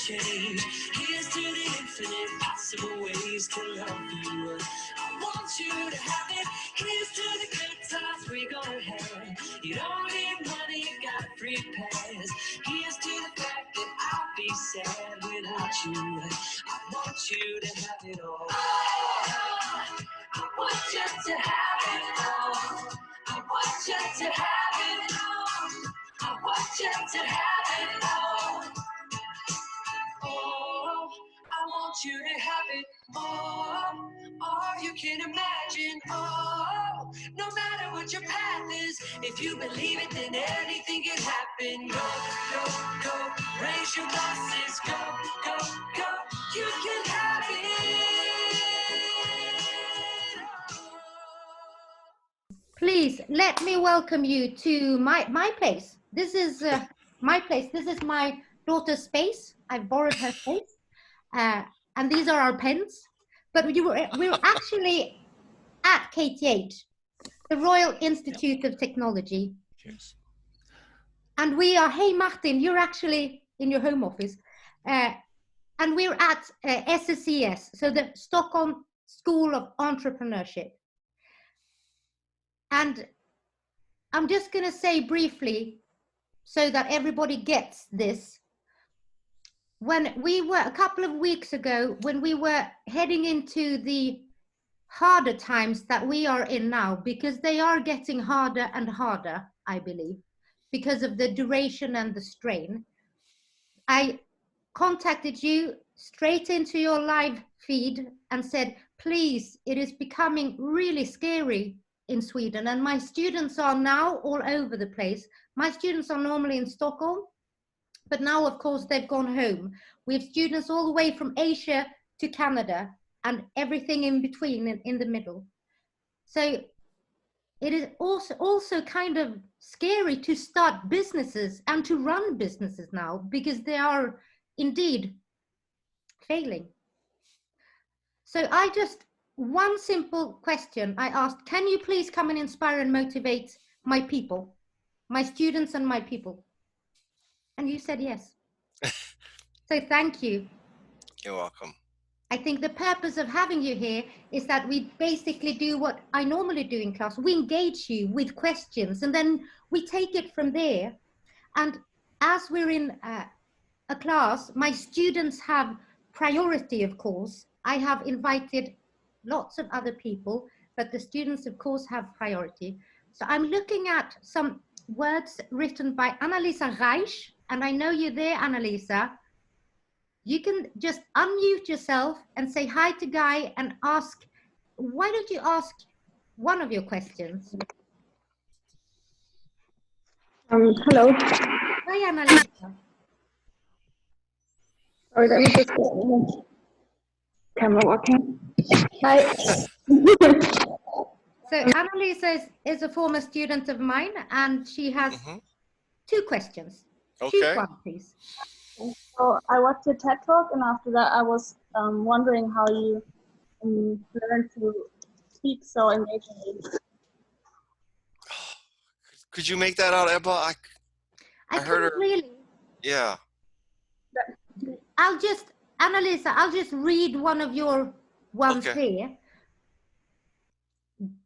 change. Here's to the infinite possible ways to love you. I want you to have it. Here's to the good times we gon' have. You don't need money, you got free pass. Here's to the fact that I'll be sad without you. I want you to have it all. I want you to have it all. I want you to have it all. I want you to have it all. Oh, I want you to have it all you can imagine. Oh, no matter what your path is, if you believe it, then anything can happen. Go, go, go, raise your glasses. Go, go, go, you can have it. Please let me welcome you to my place. This is my place. This is my daughter's space. I've borrowed her space, and these are our pens. But we're actually at KTH, the Royal Institute of Technology. Yes. And we are. Hey, Martin, you're actually in your home office, and we're at SSES, so the Stockholm School of Entrepreneurship. And I'm just going to say briefly, so that everybody gets this. When we were, a couple of weeks ago, when we were heading into the harder times that we are in now, because they are getting harder and harder, I believe, because of the duration and the strain, I contacted you straight into your live feed and said, please, it is becoming really scary in Sweden, and my students are now all over the place. My students are normally in Stockholm, but now of course they've gone home. We have students all the way from Asia to Canada and everything in between and in the middle. So it is also kind of scary to start businesses and to run businesses now, because they are indeed failing. So one simple question I asked, can you please come and inspire and motivate my people, my students and my people? And you said yes. So thank you. You're welcome. I think the purpose of having you here is that we basically do what I normally do in class. We engage you with questions and then we take it from there. And as we're in a class, my students have priority, of course. I have invited lots of other people, but the students, of course, have priority. So I'm looking at some words written by Annalisa Reich, and I know you're there, Annalisa. You can just unmute yourself and say hi to Guy and ask, why don't you ask one of your questions? Hello. Hi, Annalisa. Sorry, let me just get the camera working. Hi. So Annalisa is a former student of mine, and she has two questions. Okay. Choose one, please. So I watched your TED Talk, and after that I was wondering how you learned to speak so amazingly. Could you make that out, Ebba? I heard her. Really. Yeah. Annalisa, I'll just read one of your ones here.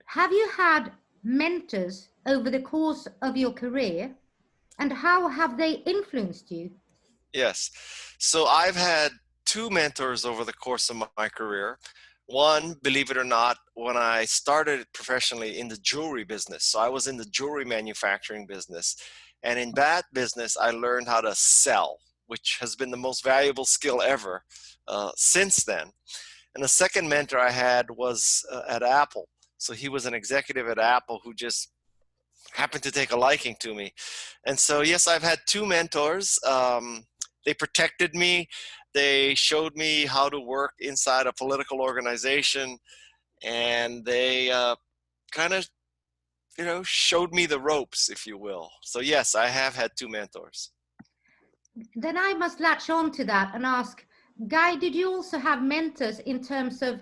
Have you had mentors over the course of your career, and how have they influenced you? Yes. So I've had two mentors over the course of my career. One, believe it or not, when I started professionally in the jewelry business. So I was in the jewelry manufacturing business. And in that business, I learned how to sell, which has been the most valuable skill ever since then. And the second mentor I had was at Apple. So he was an executive at Apple who just happened to take a liking to me. And so, yes, I've had two mentors. They protected me. They showed me how to work inside a political organization. And they kind of, showed me the ropes, if you will. So, yes, I have had two mentors. Then I must latch on to that and ask, Guy, did you also have mentors in terms of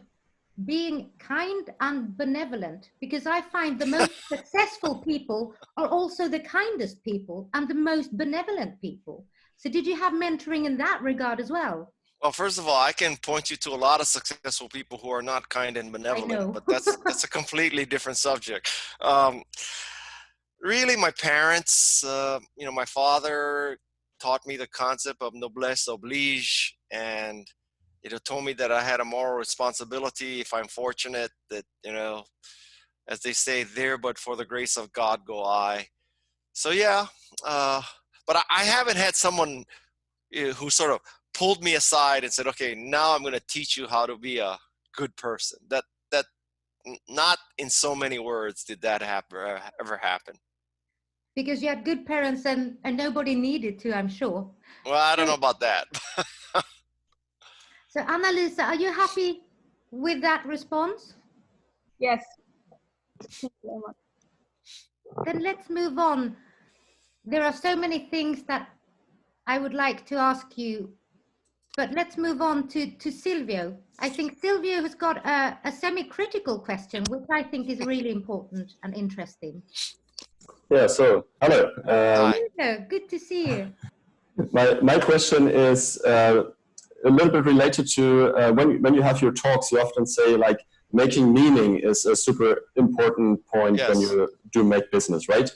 being kind and benevolent? Because I find the most successful people are also the kindest people and the most benevolent people. So did you have mentoring in that regard as well? Well, first of all, I can point you to a lot of successful people who are not kind and benevolent, but that's a completely different subject. Really, my parents, my father taught me the concept of noblesse oblige, and told me that I had a moral responsibility if I'm fortunate, that, as they say, there but for the grace of God go I. So yeah, but I haven't had someone who sort of pulled me aside and said, okay, now I'm going to teach you how to be a good person. That not in so many words did that ever happen. Because you had good parents and nobody needed to, I'm sure. Well, I don't know about that. So Anna-Lisa, are you happy with that response? Yes. Thank you very much. Then let's move on. There are so many things that I would like to ask you, but let's move on to Silvio. I think Silvio has got a semi-critical question, which I think is really important and interesting. Yeah, so hello. Hello, good to see you. My question is a little bit related to when you have your talks, you often say like making meaning is a super important point. Yes. When you do make business, right?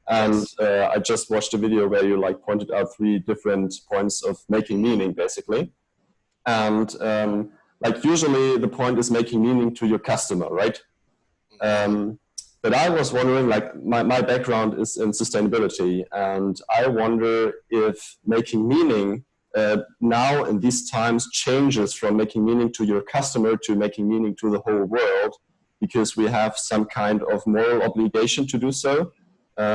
And yes. I just watched a video where you like pointed out 3 different points of making meaning, basically. And like usually the point is making meaning to your customer, right? But I was wondering, like my background is in sustainability, and I wonder if making meaning now in these times changes from making meaning to your customer to making meaning to the whole world, because we have some kind of moral obligation to do so.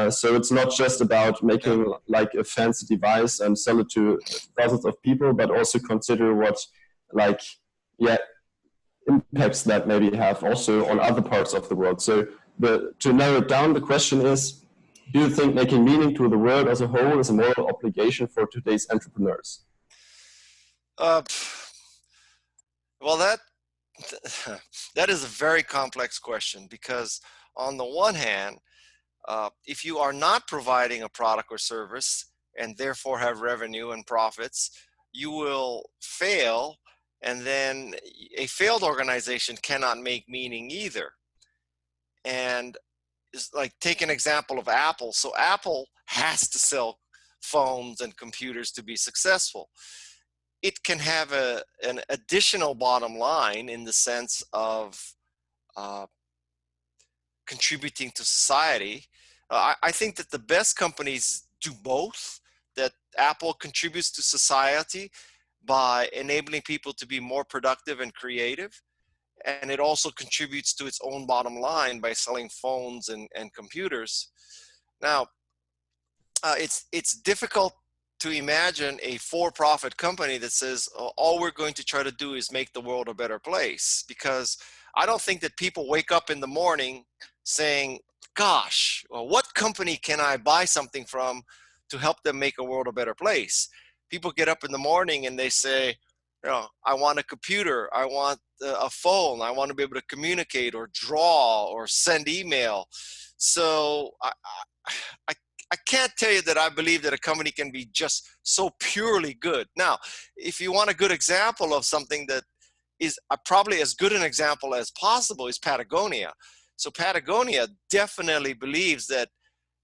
So it's not just about making like a fancy device and sell it to thousands of people, but also consider what impacts that maybe have also on other parts of the world. So to narrow it down, the question is, do you think making meaning to the world as a whole is a moral obligation for today's entrepreneurs? Well, that is a very complex question, because on the one hand, if you are not providing a product or service and therefore have revenue and profits, you will fail, and then a failed organization cannot make meaning either. And it's like, take an example of Apple. So Apple has to sell phones and computers to be successful. It can have an additional bottom line in the sense of contributing to society. I think that the best companies do both, that Apple contributes to society by enabling people to be more productive and creative, and it also contributes to its own bottom line by selling phones and computers. Now, it's difficult to imagine a for-profit company that says, all we're going to try to do is make the world a better place, because I don't think that people wake up in the morning saying, gosh, well, what company can I buy something from to help them make a world a better place? People get up in the morning and they say, I want a computer, I want a phone, I want to be able to communicate or draw or send email. So I can't tell you that I believe that a company can be just so purely good. Now, if you want a good example of something that is probably as good an example as possible, is Patagonia. So Patagonia definitely believes that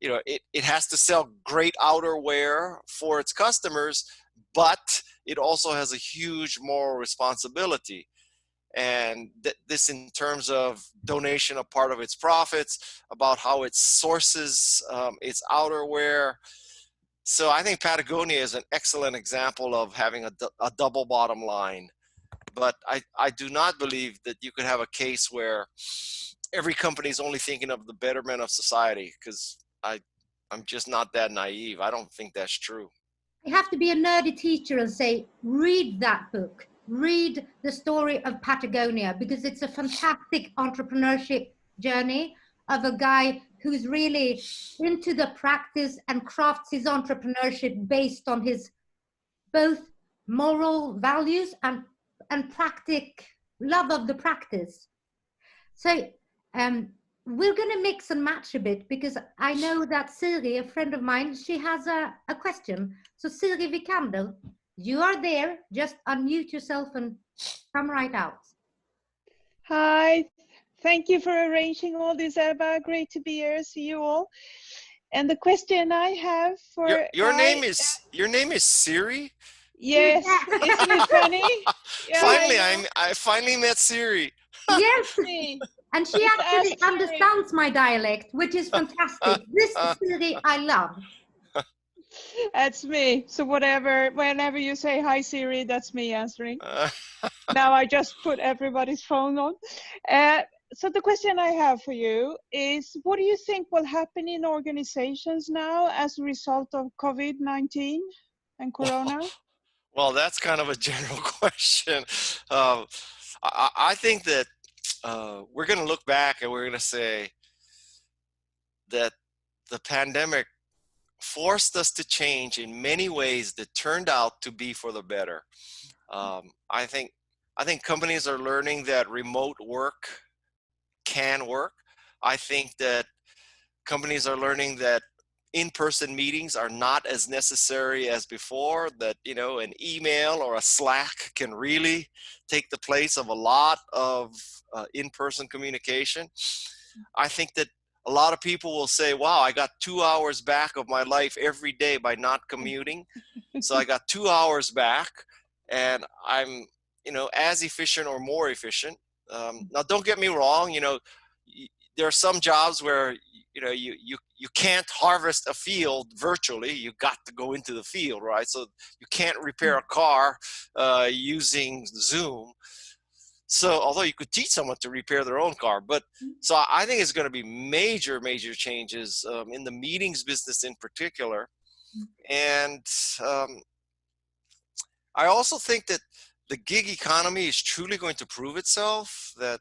it has to sell great outerwear for its customers, but it also has a huge moral responsibility. And this in terms of donation of part of its profits, about how it sources its outerwear. So I think Patagonia is an excellent example of having a double bottom line. But I do not believe that you could have a case where every company is only thinking of the betterment of society, because I'm just not that naive. I don't think that's true. You have to be a nerdy teacher and say, read that book. Read the story of Patagonia, because it's a fantastic entrepreneurship journey of a guy who's really into the practice and crafts his entrepreneurship based on his both moral values and love of the practice. So we're going to mix and match a bit, because I know that Siri, a friend of mine, she has a question. So Siri Vikander, you are there. Just unmute yourself and come right out. Hi, thank you for arranging all this, Ebba. Great to be here. See you all. And the question I have for your name is Siri. Yes, isn't it funny? Yeah, Finally, I finally met Siri. Yes, me. and she actually understands my dialect, which is fantastic. This Siri I love. That's me. So whenever you say hi Siri, that's me answering. Now I just put everybody's phone on. So the question I have for you is, what do you think will happen in organizations now as a result of COVID-19 and Corona? Well, that's kind of a general question. I think that we're going to look back and we're going to say that the pandemic forced us to change in many ways that turned out to be for the better. I think companies are learning that remote work can work. I think that companies are learning that in-person meetings are not as necessary as before, that, you know, an email or a Slack can really take the place of a lot of in-person communication. I think that a lot of people will say, wow, I got 2 hours back of my life every day by not commuting. So I got 2 hours back and I'm, you know, as efficient or more efficient. Now, don't get me wrong, you know, there are some jobs where, you know, you can't harvest a field virtually. You got to go into the field, right? So you can't repair a car using Zoom. So although you could teach someone to repair their own car, but so I think it's going to be major changes in the meetings business in particular. And I also think that the gig economy is truly going to prove itself. That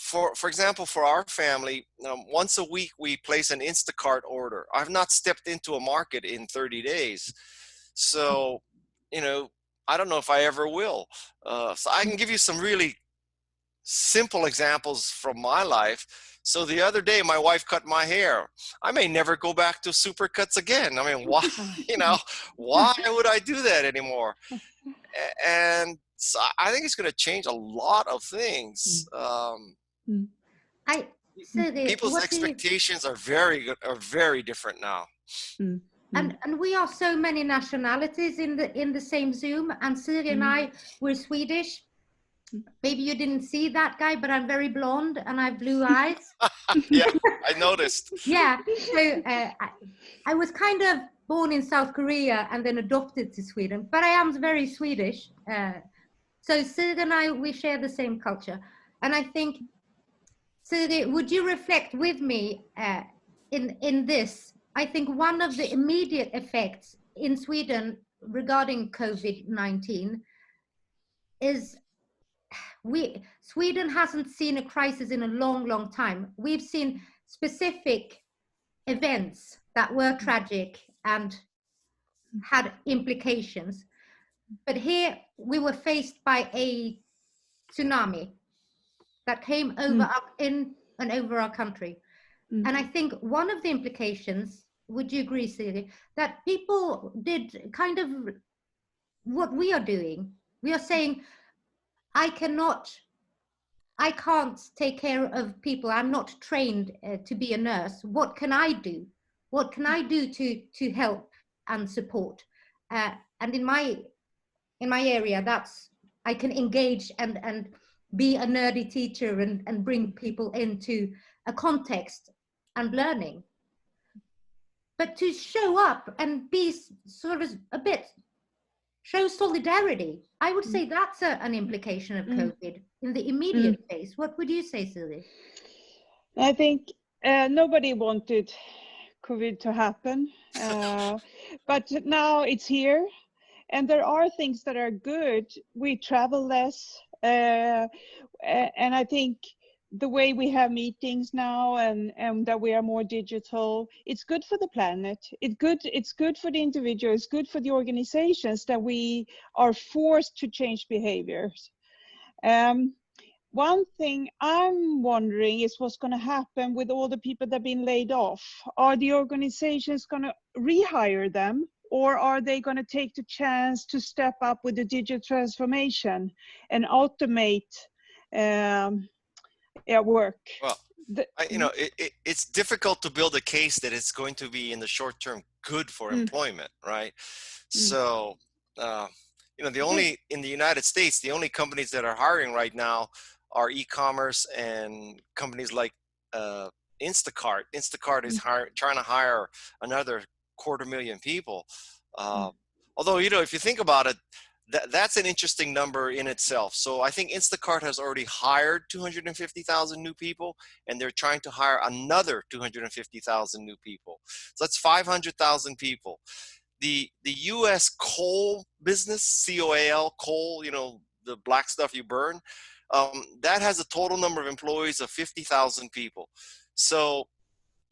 for example, for our family, once a week we place an Instacart order. I've not stepped into a market in 30 days. So, you know, I don't know if I ever will. So I can give you some really simple examples from my life. So the other day, my wife cut my hair. I may never go back to Supercuts again. I mean, why, you know, why would I do that anymore? And so I think it's going to change a lot of things. People's expectations are very different now. And we are so many nationalities in the same Zoom. And Siri and I were Swedish. Maybe you didn't see that, guy, but I'm very blonde and I have blue eyes. Yeah, I noticed. Yeah, so I was kind of born in South Korea and then adopted to Sweden, but I am very Swedish. So Siri and I, we share the same culture. And I think, Siri, would you reflect with me in this? I think one of the immediate effects in Sweden regarding COVID-19 is Sweden hasn't seen a crisis in a long time. We've seen specific events that were tragic and had implications. But here we were faced by a tsunami that came over over our country. And I think one of the implications, would you agree, Siri, that people did kind of what we are doing. We are saying, I can't take care of people. I'm not trained to be a nurse. What can I do? What can I do to help and support? And in my area, that's, I can engage and be a nerdy teacher and bring people into a context and learning. But to show up and be sort of a bit, show solidarity, I would say that's an implication of COVID in the immediate phase. What would you say, Siri? I think nobody wanted COVID to happen, but now it's here. And there are things that are good. We travel less. And I think the way we have meetings now and that we are more digital, it's good for the planet. It's good for the individual. It's good for the organizations that we are forced to change behaviors. One thing I'm wondering is what's going to happen with all the people that have been laid off. Are the organizations going to rehire them, or are they going to take the chance to step up with the digital transformation and automate work? Well, it's difficult to build a case that it's going to be in the short term good for employment, right? So, in the United States, the only companies that are hiring right now are e-commerce and companies like Instacart. Instacart is trying to hire another 250,000 people. Although, if you think about it, that's an interesting number in itself. So I think Instacart has already hired 250,000 new people, and they're trying to hire another 250,000 new people. So that's 500,000 people. The U.S. coal business, COAL, coal, the black stuff you burn, that has a total number of employees of 50,000 people. So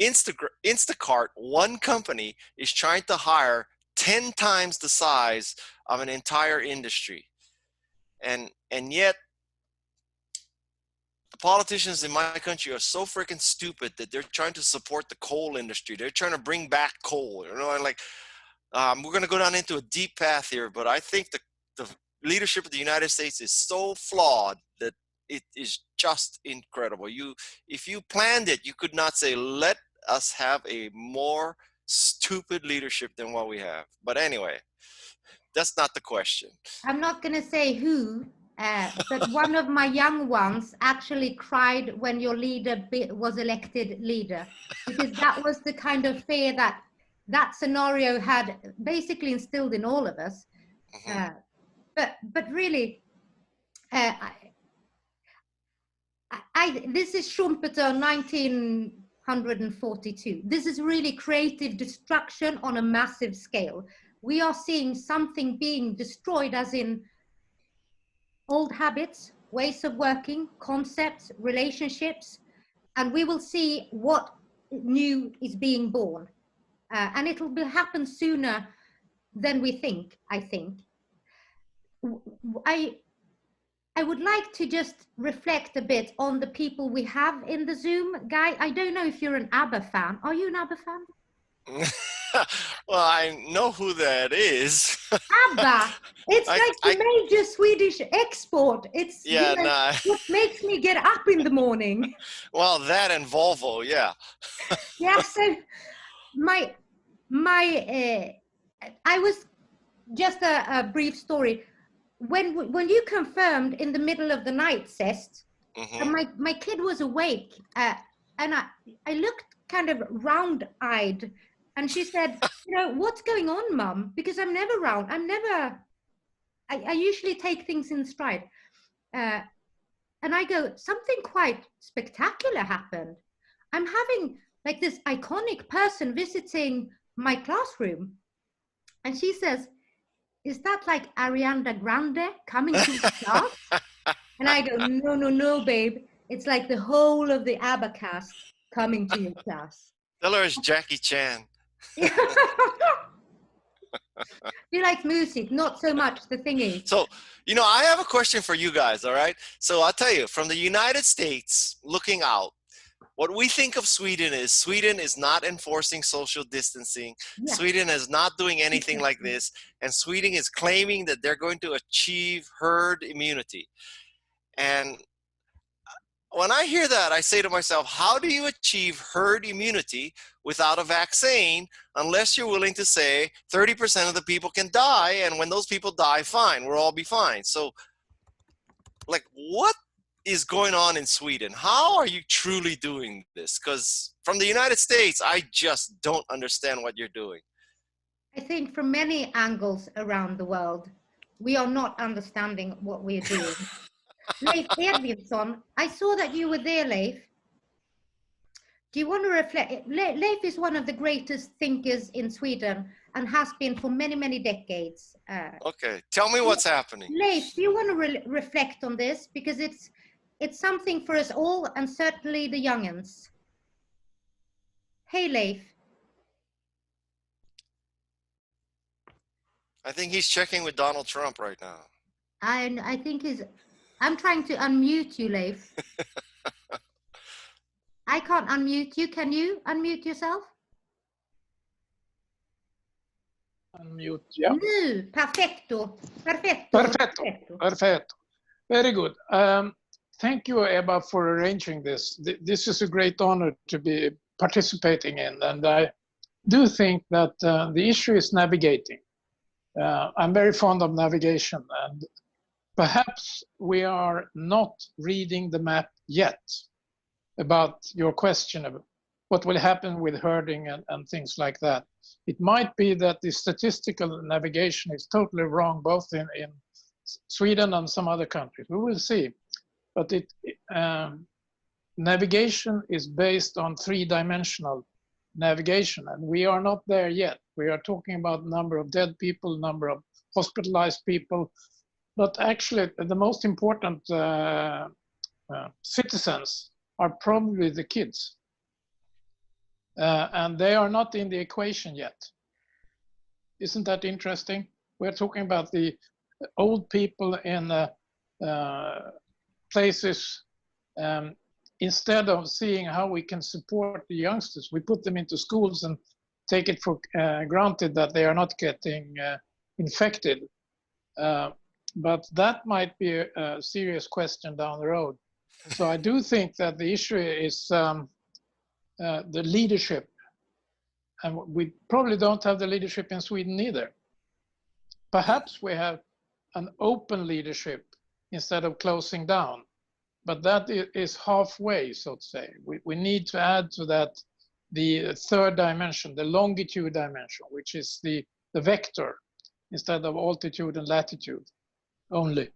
Instacart, one company, is trying to hire 10 times the size of an entire industry. And yet the politicians in my country are so freaking stupid that they're trying to support the coal industry. They're trying to bring back coal, and we're going to go down into a deep path here, but I think the leadership of the United States is so flawed that it is just incredible. If you planned it, you could not say, let us have a more stupid leadership than what we have. But anyway, that's not the question. I'm not going to say who, but one of my young ones actually cried when your leader was elected leader, because that was the kind of fear that scenario had basically instilled in all of us. But really, this is Schumpeter 1942. This is really creative destruction on a massive scale. We are seeing something being destroyed, as in old habits, ways of working, concepts, relationships, and we will see what new is being born. And it will happen sooner than we think, I think. I would like to just reflect a bit on the people we have in the Zoom. Guy, I don't know if you're an ABBA fan. Are you an ABBA fan? Well, I know who that is. ABBA! It's like the major Swedish export. It's what makes me get up in the morning. Well, that and Volvo, yeah. Yeah, so I was just a brief story. When you confirmed in the middle of the night, Cest, my kid was awake, and I looked kind of round-eyed, and she said, what's going on, Mum? Because I'm never round. I usually take things in stride. And I go, something quite spectacular happened. I'm having like this iconic person visiting my classroom. And she says, is that like Ariana Grande coming to the class? And I go, no, babe. It's like the whole of the ABBA cast coming to your class. Tell her it's Jackie Chan. She likes music, not so much the thingy. So, I have a question for you guys, all right? So I'll tell you, from the United States looking out, what we think of Sweden is not enforcing social distancing. Yeah. Sweden is not doing anything like this. And Sweden is claiming that they're going to achieve herd immunity. And when I hear that, I say to myself, how do you achieve herd immunity without a vaccine unless you're willing to say 30% of the people can die, and when those people die, fine, we'll all be fine. So, what is going on in Sweden? How are you truly doing this? Because from the United States, I just don't understand what you're doing. I think from many angles around the world, we are not understanding what we're doing. Leif Edvinsson, I saw that you were there, Leif. Do you want to reflect? Leif is one of the greatest thinkers in Sweden and has been for many, many decades. Okay, tell me what's happening. Leif, do you want to reflect on this? Because it's something for us all, and certainly the young'uns. Hey, Leif. I think he's checking with Donald Trump right now. I think I'm trying to unmute you, Leif. I can't unmute you. Can you unmute yourself? Unmute, yeah. No, perfecto. Perfetto. Very good. Thank you, Ebba, for arranging this. This is a great honor to be participating in, and I do think that the issue is navigating. I'm very fond of navigation, and perhaps we are not reading the map yet about your question of what will happen with herding and things like that. It might be that the statistical navigation is totally wrong, both in Sweden and some other countries. We will see. But navigation is based on three-dimensional navigation, and we are not there yet. We are talking about number of dead people, number of hospitalized people, but actually the most important citizens are probably the kids. And they are not in the equation yet. Isn't that interesting? We're talking about the old people in places. Instead of seeing how we can support the youngsters, we put them into schools and take it for granted that they are not getting infected. But that might be a serious question down the road. So I do think that the issue is the leadership. And we probably don't have the leadership in Sweden either. Perhaps we have an open leadership instead of closing down. But that is halfway, so to say. We need to add to that the third dimension, the longitude dimension, which is the vector instead of altitude and latitude only.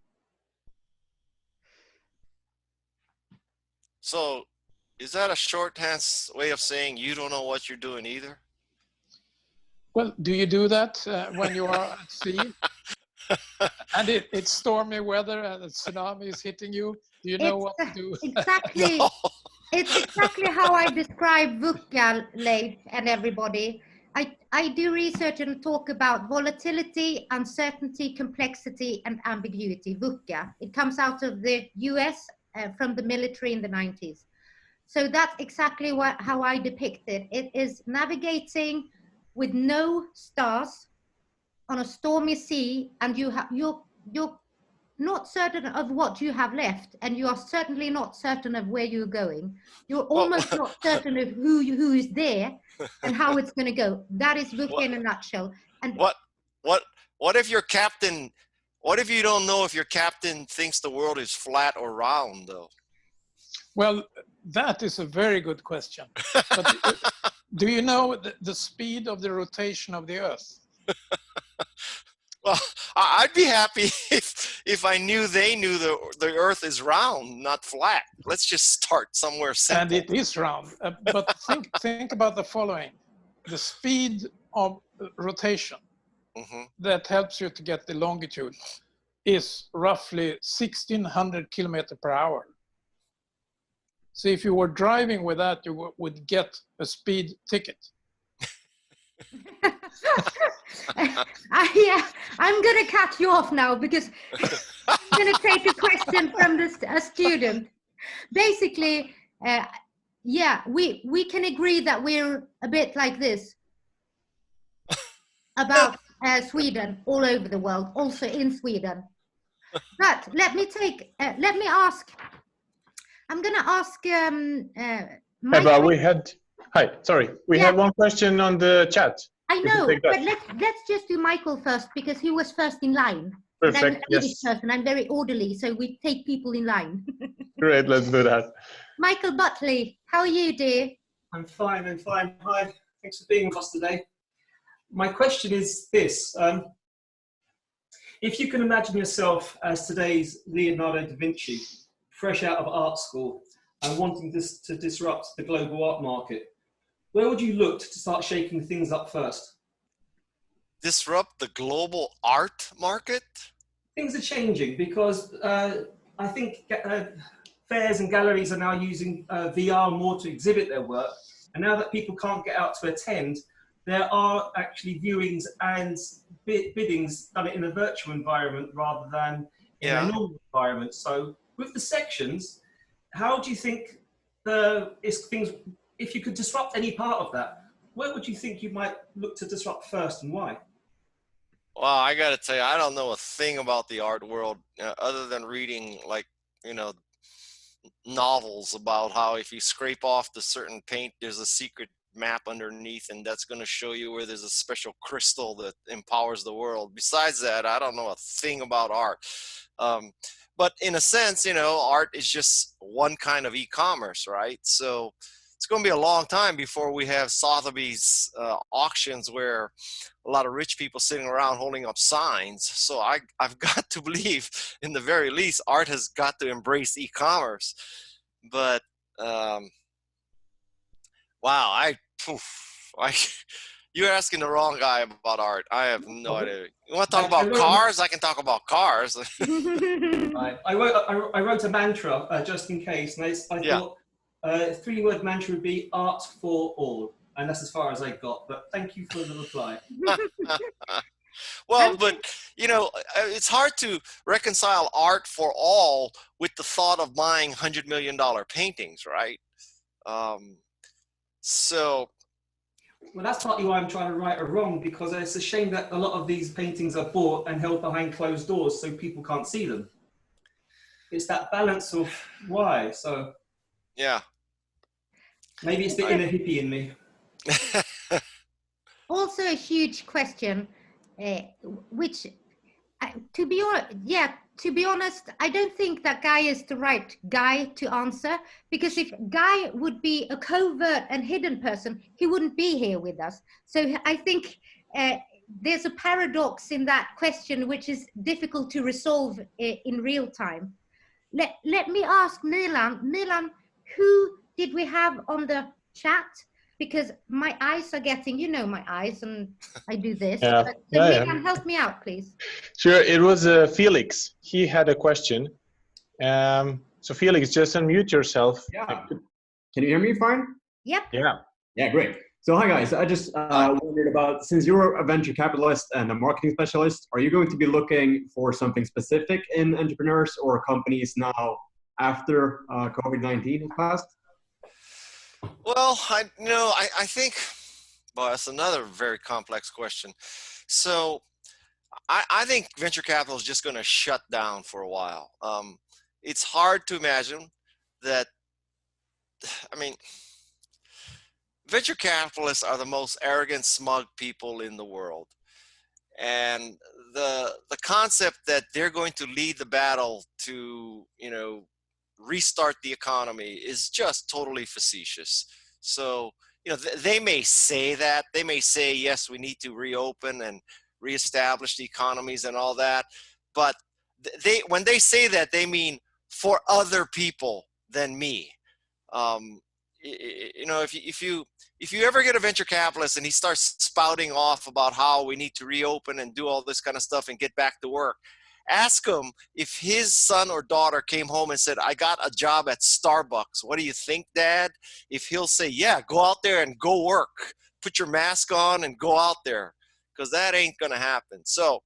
So is that a shorthand way of saying you don't know what you're doing either? Well, do you do that when you are at sea and it's stormy weather and the tsunami is hitting you? Do you know what to do? Exactly. No. It's exactly how I describe VUCA, Leif, and everybody. I do research and talk about volatility, uncertainty, complexity, and ambiguity, VUCA. It comes out of the US from the military in the 90s. So that's exactly how I depict it. It is navigating with no stars on a stormy sea, and you're not certain of what you have left, and you are certainly not certain of where you're going. You're almost not certain of who is there and how it's going to go. That is VUCA in a nutshell. And what if your captain? What if you don't know if your captain thinks the world is flat or round, though? Well, that is a very good question. But do you know the speed of the rotation of the Earth? Well, I'd be happy if I knew they knew the Earth is round, not flat. Let's just start somewhere simple. And it is round. But think about the following. The speed of rotation that helps you to get the longitude is roughly 1,600 kilometers per hour. So if you were driving with that, you would get a speed ticket. I'm going to cut you off now because I'm going to take a question from a student. Basically, we can agree that we're a bit like this about Sweden all over the world, also in Sweden. But let me ask. I'm going to ask. Ebba, we had one question on the chat. I know, but let's just do Michael first because he was first in line. Perfect. I'm a Swedish person. I'm very orderly, so we take people in line. Great, let's do that. Michael Butley, how are you, dear? I'm fine. Hi, thanks for being with us today. My question is this. If you can imagine yourself as today's Leonardo da Vinci, fresh out of art school and wanting to disrupt the global art market, where would you look to start shaking things up first? Disrupt the global art market? Things are changing because I think fairs and galleries are now using VR more to exhibit their work. And now that people can't get out to attend, there are actually viewings and biddings done in a virtual environment rather than in a normal environment. So with the sections, how do you think if you could disrupt any part of that, where would you think you might look to disrupt first and why? Well, I got to tell you, I don't know a thing about the art world other than reading, like, novels about how if you scrape off the certain paint, there's a secret map underneath, and that's going to show you where there's a special crystal that empowers the world. Besides that, I don't know a thing about art. But in a sense, art is just one kind of e-commerce, right? So it's going to be a long time before we have Sotheby's auctions where a lot of rich people sitting around holding up signs. So I've got to believe, in the very least, art has got to embrace e-commerce. But wow, you're asking the wrong guy about art. I have no idea. You want to talk about cars? I can talk about cars. I wrote a mantra just in case, and I thought a 3-word mantra would be art for all, and that's as far as I got. But thank you for the reply. Well, but it's hard to reconcile art for all with the thought of buying $100 million paintings, right? So. Well, that's partly why I'm trying to right a wrong, because it's a shame that a lot of these paintings are bought and held behind closed doors so people can't see them. It's that balance of why. So yeah, maybe it's the inner hippie in me. Also a huge question, which to be honest, I don't think that Guy is the right guy to answer, because if Guy would be a covert and hidden person, he wouldn't be here with us. So I think there's a paradox in that question, which is difficult to resolve in real time. Let me ask Nilan. Nilan, who did we have on the chat? Because my eyes are getting, my eyes, and I do this. Yeah. So Nilan, help me out, please. Sure, it was Felix. He had a question. So Felix, just unmute yourself. Yeah. Can you hear me fine? Yep. Yeah, great. So hi guys, I just wondered about, since you're a venture capitalist and a marketing specialist, are you going to be looking for something specific in entrepreneurs or companies now after COVID-19 has passed? Well, I think, well, that's another very complex question. So I think venture capital is just going to shut down for a while. It's hard to imagine that, venture capitalists are the most arrogant, smug people in the world. And the concept that they're going to lead the battle to, restart the economy is just totally facetious. So, they may say that. They may say, yes, we need to reopen and reestablish the economies and all that. But when they say that, they mean for other people than me. If you ever get a venture capitalist and he starts spouting off about how we need to reopen and do all this kind of stuff and get back to work, ask him if his son or daughter came home and said, I got a job at Starbucks. What do you think, Dad? If he'll say, yeah, go out there and go work. Put your mask on and go out there, because that ain't going to happen. So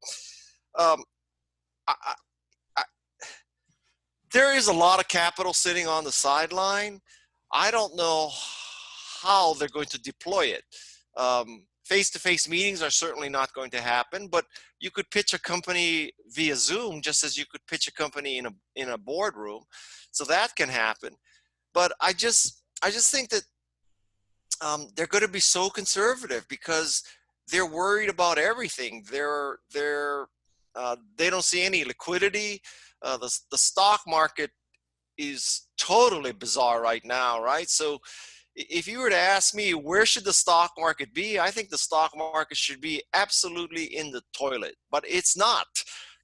there is a lot of capital sitting on the sideline. I don't know how they're going to deploy it. Face-to-face meetings are certainly not going to happen, but you could pitch a company via Zoom just as you could pitch a company in a boardroom. So that can happen. But I just think that they're going to be so conservative because they're worried about everything. They don't see any liquidity. The stock market is totally bizarre right now, right? So if you were to ask me, where should the stock market be? I think the stock market should be absolutely in the toilet, but it's not,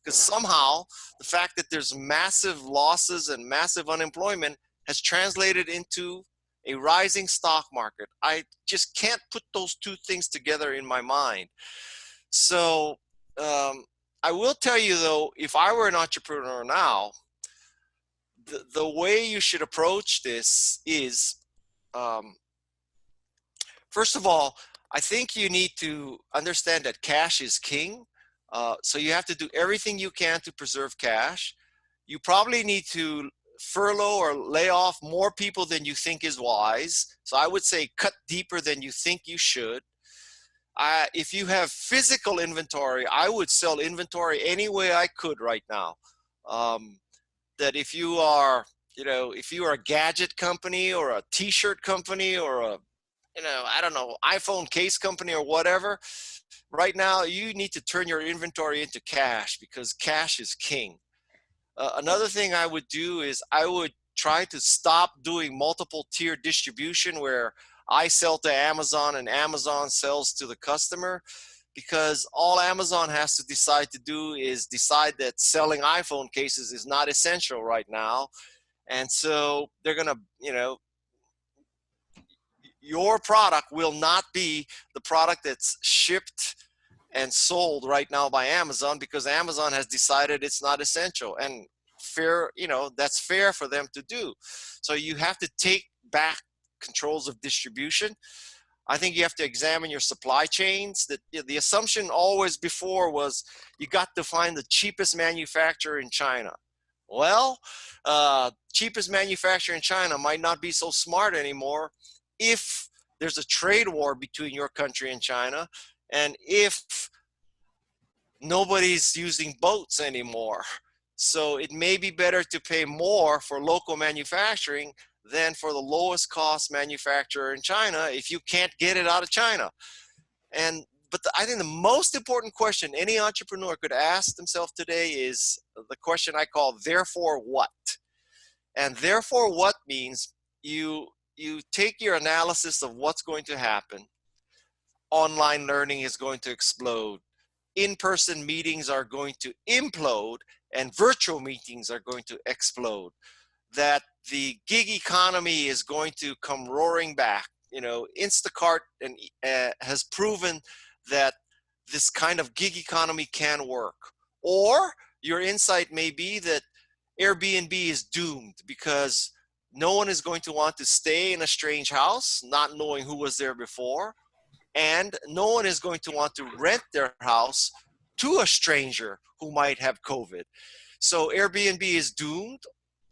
because somehow the fact that there's massive losses and massive unemployment has translated into a rising stock market. I just can't put those two things together in my mind. So I will tell you though, if I were an entrepreneur now, the way you should approach this is, first of all, I think you need to understand that cash is king, So you have to do everything you can to preserve cash. You probably need to furlough or lay off more people than you think is wise. So I would say cut deeper than you think you should. If you have physical inventory, I would sell inventory any way I could right now. That if you are, if you are a gadget company or a t-shirt company or a, I don't know, iPhone case company or whatever, right now you need to turn your inventory into cash because cash is king. Another thing I would do is I would try to stop doing multiple tier distribution where I sell to Amazon and Amazon sells to the customer, because all Amazon has to decide to do is decide that selling iPhone cases is not essential right now. And so they're going to, your product will not be the product that's shipped and sold right now by Amazon because Amazon has decided it's not essential. And fair, that's fair for them to do. So you have to take back controls of distribution. I think you have to examine your supply chains. That the assumption always before was you got to find the cheapest manufacturer in China. Well, cheapest manufacturer in China might not be so smart anymore if there's a trade war between your country and China, and if nobody's using boats anymore. So it may be better to pay more for local manufacturing than for the lowest cost manufacturer in China if you can't get it out of China. But I think the most important question any entrepreneur could ask themselves today is the question I call, therefore what? And therefore what means you take your analysis of what's going to happen. Online learning is going to explode. In-person meetings are going to implode, and virtual meetings are going to explode. That the gig economy is going to come roaring back. Instacart has proven that this kind of gig economy can work. Or your insight may be that Airbnb is doomed because no one is going to want to stay in a strange house, not knowing who was there before. And no one is going to want to rent their house to a stranger who might have COVID. So Airbnb is doomed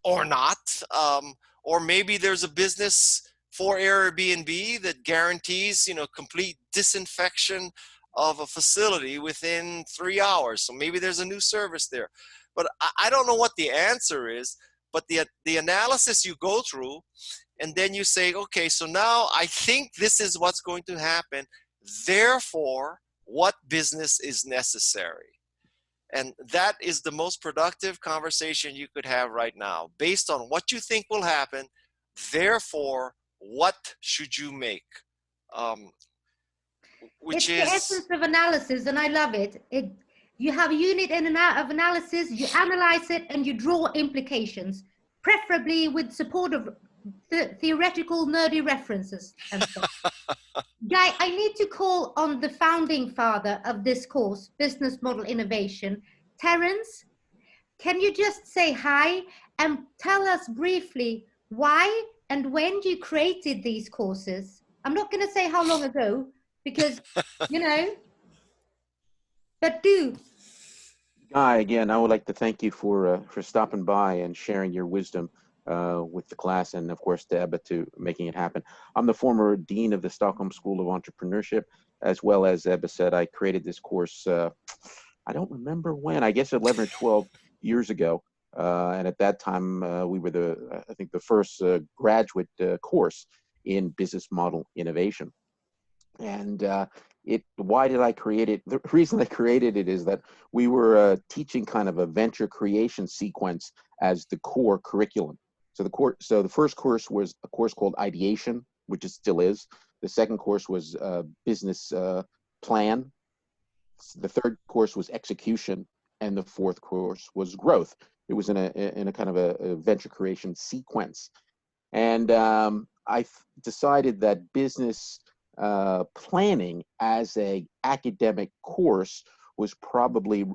or not. Or maybe there's a business for Airbnb that guarantees, complete disinfection of a facility within 3 hours. So maybe there's a new service there. But I don't know what the answer is, but the analysis you go through, and then you say, okay, so now I think this is what's going to happen. Therefore, what business is necessary? And that is the most productive conversation you could have right now. Based on what you think will happen, therefore, what should you make? It's the essence of analysis, and I love it. You have a unit of analysis, you analyze it, and you draw implications, preferably with support of theoretical nerdy references and stuff. Guy, I need to call on the founding father of this course, Business Model Innovation. Terence, can you just say hi and tell us briefly why and when you created these courses? I'm not going to say how long ago, because, but do. Guy, again, I would like to thank you for stopping by and sharing your wisdom with the class, and of course to Ebba to making it happen. I'm the former dean of the Stockholm School of Entrepreneurship, as well as Ebba said, I created this course, I don't remember when, I guess 11 or 12 years ago. And at that time, we were I think the first graduate course in business model innovation. And why did I create it? The reason I created it is that we were teaching kind of a venture creation sequence as the core curriculum. So the first course was a course called Ideation, which it still is. The second course was Business Plan. The third course was Execution, and the fourth course was Growth. It was in a kind of a venture creation sequence. And I decided that business planning as a academic course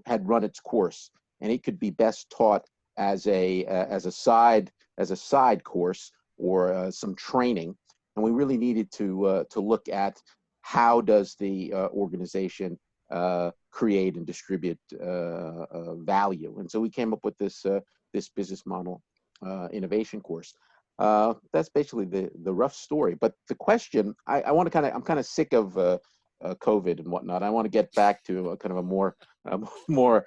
had run its course, and it could be best taught as a side course or some training. And we really needed to look at how does the organization create and distribute value. And so we came up with this this business model innovation course. That's basically the rough story. But the question, I want to I'm kind of sick of COVID and whatnot. I want to get back to a kind of a more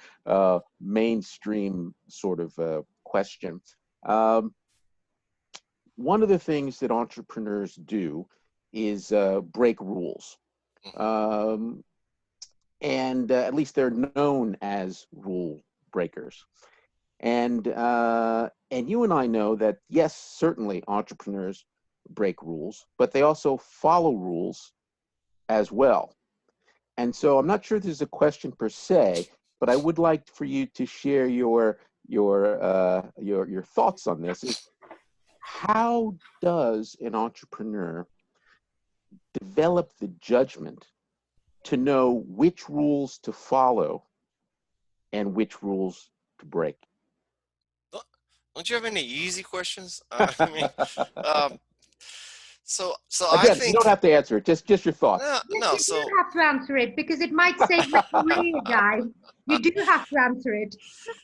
mainstream sort of question. One of the things that entrepreneurs do is break rules. And at least they're known as rule breakers. And you and I know that, yes, certainly entrepreneurs break rules, but they also follow rules as well. And so I'm not sure this is a question per se, but I would like for you to share your thoughts on this. Is how does an entrepreneur develop the judgment to know which rules to follow and which rules to break? Don't you have any easy questions? So again, I think you don't have to answer it. Just your thoughts. No. You do have to answer it because it might save my career, guy. You do have to answer it.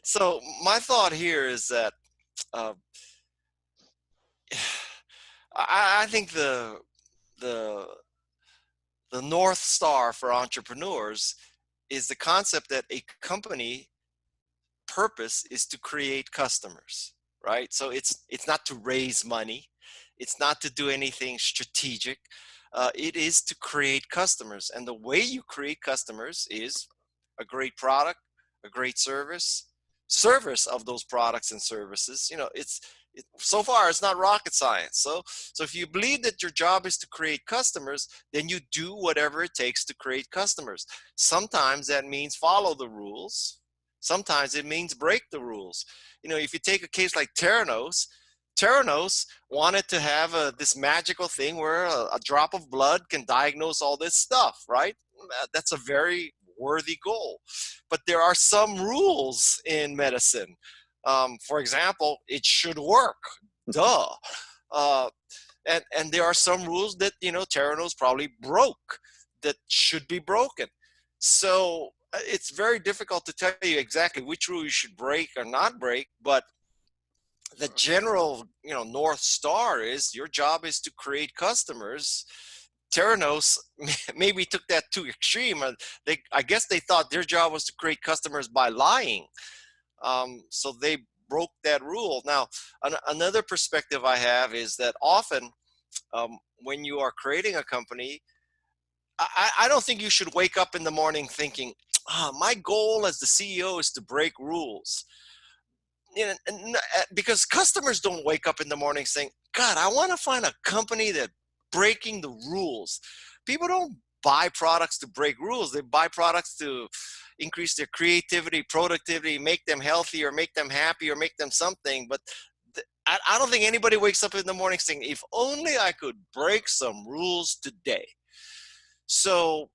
So my thought here is that I think the North Star for entrepreneurs is the concept that a company purpose is to create customers, right? So it's not to raise money. It's not to do anything strategic. It is to create customers. And the way you create customers is a great product, a great service of those products and services. So far it's not rocket science. So if you believe that your job is to create customers, then you do whatever it takes to create customers. Sometimes that means follow the rules. Sometimes it means break the rules. If you take a case like Theranos wanted to have this magical thing where a drop of blood can diagnose all this stuff, right? That's a very worthy goal. But there are some rules in medicine. For example, it should work. Duh. And there are some rules that, Theranos probably broke that should be broken. So it's very difficult to tell you exactly which rule you should break or not break, but the general, North Star is your job is to create customers. Theranos maybe took that too extreme. I guess they thought their job was to create customers by lying. So they broke that rule. Now, another perspective I have is that often when you are creating a company, I don't think you should wake up in the morning thinking, my goal as the CEO is to break rules. Because customers don't wake up in the morning saying, God, I want to find a company that's breaking the rules. People don't buy products to break rules. They buy products to increase their creativity, productivity, make them healthy or make them happy or make them something. But I don't think anybody wakes up in the morning saying, if only I could break some rules today. So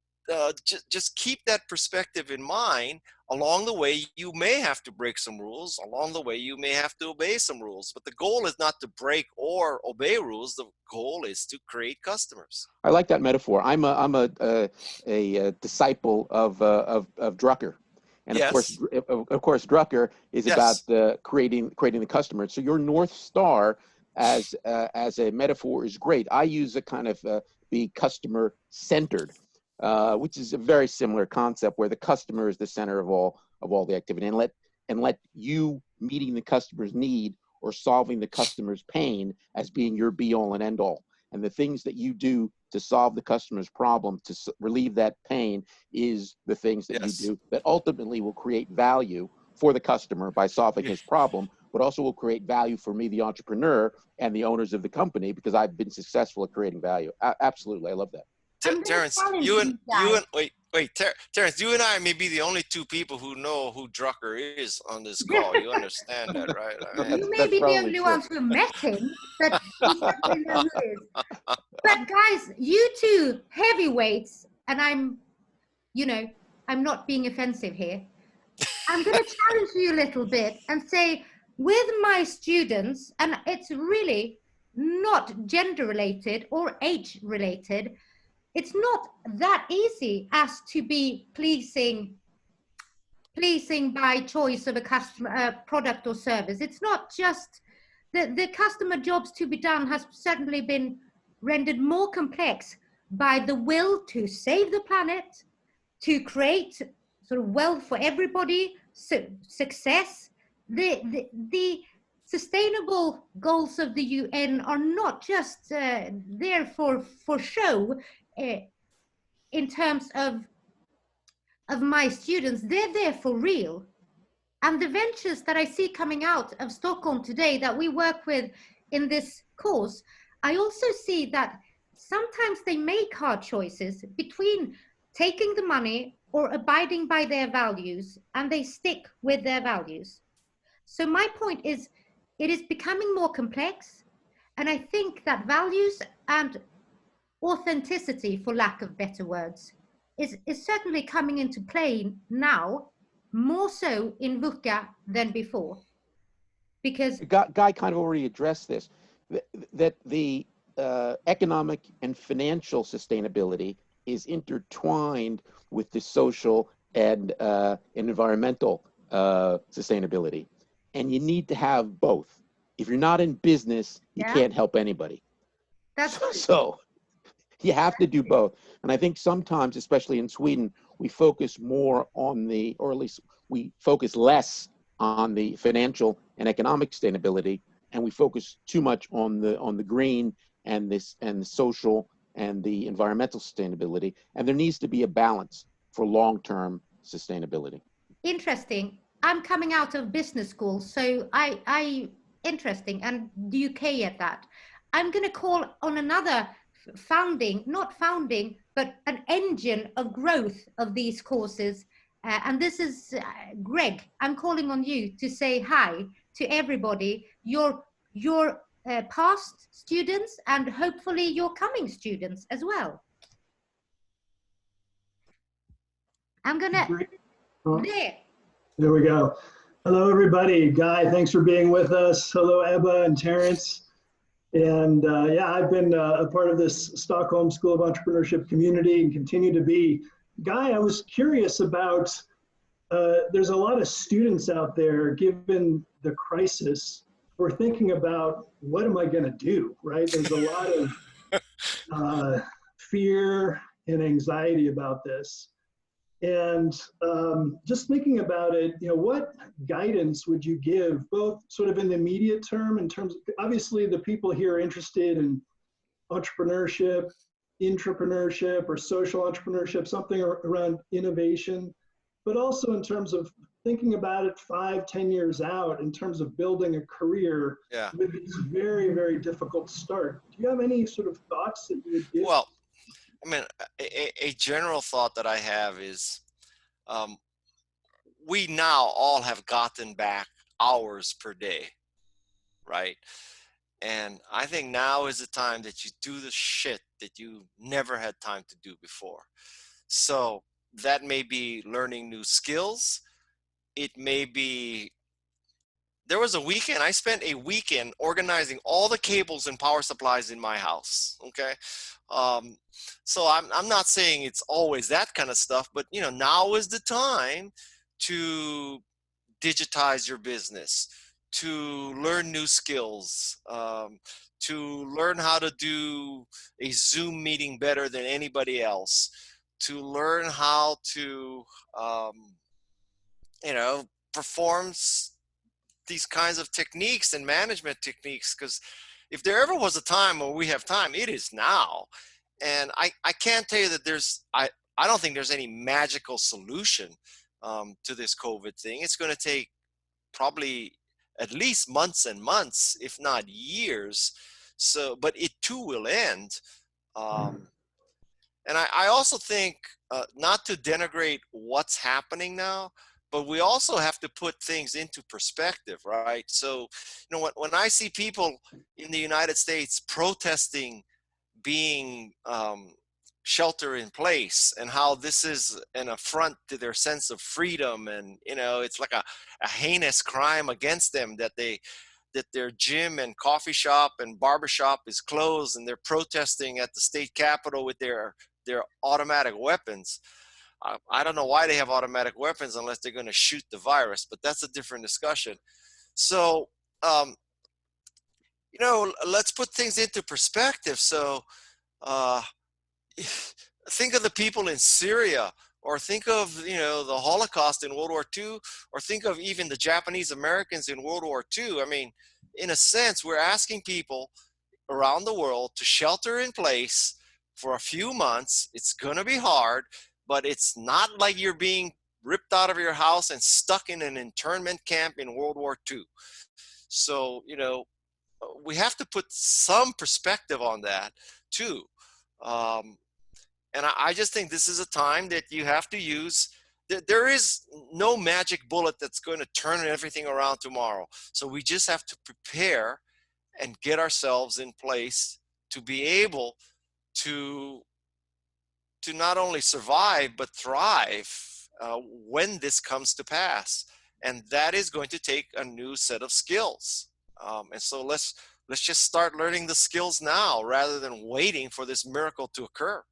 just keep that perspective in mind. Along the way, you may have to break some rules. Along the way, you may have to obey some rules. But the goal is not to break or obey rules. The goal is to create customers. I like that metaphor. I'm a disciple of Drucker, and yes. of course, Drucker is yes. about creating the customer. So your North Star as a metaphor is great. I use a kind of be customer centered. Which is a very similar concept where the customer is the center of all the activity, and let you meeting the customer's need or solving the customer's pain as being your be all and end all. And the things that you do to solve the customer's problem, to relieve that pain, is the things that yes. you do that ultimately will create value for the customer by solving his problem, but also will create value for me, the entrepreneur, and the owners of the company, because I've been successful at creating value. Absolutely, I love that. Terrence, Terrence, you and I may be the only two people who know who Drucker is on this call. You understand that, right? You may be the only ones who met him, but we certainly know who he is. But guys, you two heavyweights, and I'm not being offensive here. I'm going to challenge you a little bit and say, with my students, and it's really not gender related or age related, it's not that easy as to be pleasing by choice of a customer product or service. It's not just the customer jobs to be done has certainly been rendered more complex by the will to save the planet, to create sort of wealth for everybody, success. The sustainable goals of the UN are not just there for show in terms of my students. They're there for real. And the ventures that I see coming out of Stockholm today that we work with in this course, I also see that sometimes they make hard choices between taking the money or abiding by their values, and they stick with their values. So my point is, it is becoming more complex, and I think that values and authenticity, for lack of better words, is certainly coming into play now, more so in VUCA than before. Because Guy kind of already addressed this, that the economic and financial sustainability is intertwined with the social and environmental sustainability. And you need to have both. If you're not in business, you can't help anybody. So you have to do both. And I think sometimes, especially in Sweden, we focus more on the, or at least we focus less on the financial and economic sustainability, and we focus too much on the green and the social and the environmental sustainability. And there needs to be a balance for long-term sustainability. Interesting. I'm coming out of business school, so I interesting, and the UK at that. I'm going to call on another not founding, but an engine of growth of these courses. And this is Greg. I'm calling on you to say hi to everybody, your past students, and hopefully your coming students as well. I'm gonna, there we go. Hello, everybody. Guy, thanks for being with us. Hello, Ebba and Terrence. And yeah, I've been a part of this Stockholm School of Entrepreneurship community and continue to be. Guy, I was curious about, there's a lot of students out there, given the crisis, who are thinking about, what am I going to do, right? There's a lot of fear and anxiety about this. And just thinking about it, you know, what guidance would you give, both sort of in the immediate term, in terms of, obviously the people here are interested in entrepreneurship, intrapreneurship, or social entrepreneurship, something around innovation, but also in terms of thinking about it 5-10 years out, in terms of building a career with this very, very difficult start. Do you have any sort of thoughts that you would give? Well, I mean, a general thought that I have is we now all have gotten back hours per day, right? And I think now is the time that you do the shit that you never had time to do before. So that may be learning new skills. It may be, there was a weekend, I spent a weekend organizing all the cables and power supplies in my house, okay? So I'm not saying it's always that kind of stuff, but you know, now is the time to digitize your business, to learn new skills, to learn how to do a Zoom meeting better than anybody else, to learn how to, you know, perform these kinds of techniques and management techniques, because if there ever was a time where we have time, it is now. And I can't tell you that there's, I don't think there's any magical solution to this COVID thing. It's going to take probably at least months and months, if not years. So, but it too will end. And I also think, not to denigrate what's happening now, but we also have to put things into perspective, right? So, you know, when I see people in the United States protesting being shelter in place, and how this is an affront to their sense of freedom, and you know, it's like a heinous crime against them that their gym and coffee shop and barbershop is closed, and they're protesting at the state capitol with their their automatic weapons. I don't know why they have automatic weapons unless they're going to shoot the virus, but that's a different discussion. So, you know, let's put things into perspective. So, think of the people in Syria, or think of, you know, the Holocaust in World War II, or think of even the Japanese Americans in World War II. I mean, in a sense, we're asking people around the world to shelter in place for a few months. It's going to be hard, but it's not like you're being ripped out of your house and stuck in an internment camp in World War II. So, you know, we have to put some perspective on that too. And I just think this is a time that you have to use. There is no magic bullet that's going to turn everything around tomorrow. So we just have to prepare and get ourselves in place to be able to not only survive, but thrive when this comes to pass. And that is going to take a new set of skills. And so let's just start learning the skills now rather than waiting for this miracle to occur.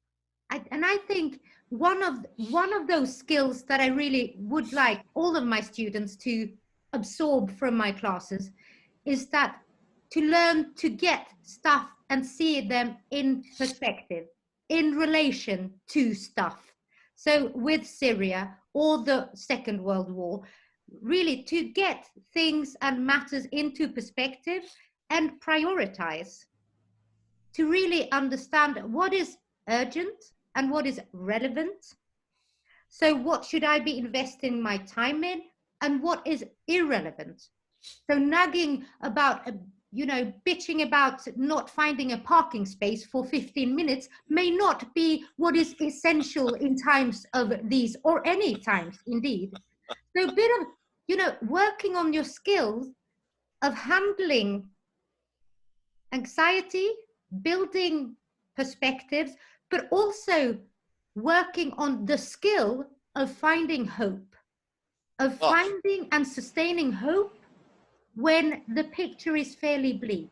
And I think one of those skills that I really would like all of my students to absorb from my classes is that to learn to get stuff and see them in perspective, in relation to stuff. So with Syria or the Second World War, really to get things and matters into perspective and prioritize, to really understand what is urgent and what is relevant. So what should I be investing my time in and what is irrelevant? So nagging about, you know, bitching about not finding a parking space for 15 minutes may not be what is essential in times of these, or any times indeed. So a bit of, you know, working on your skills of handling anxiety, building perspectives, but also working on the skill of finding hope, of finding and sustaining hope when the picture is fairly bleak.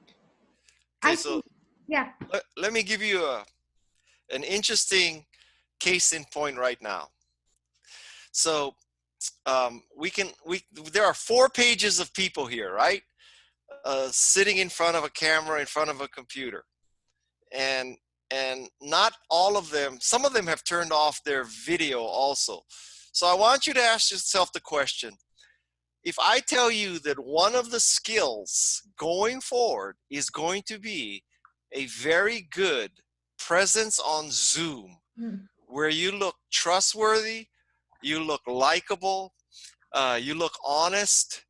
Okay, so yeah. Let me give you an interesting case in point right now. So there are 4 pages of people here, right? Sitting in front of a camera, in front of a computer. And not all of them, some of them have turned off their video also. So I want you to ask yourself the question, if I tell you that one of the skills going forward is going to be a very good presence on Zoom, where you look trustworthy, you look likable, you look honest,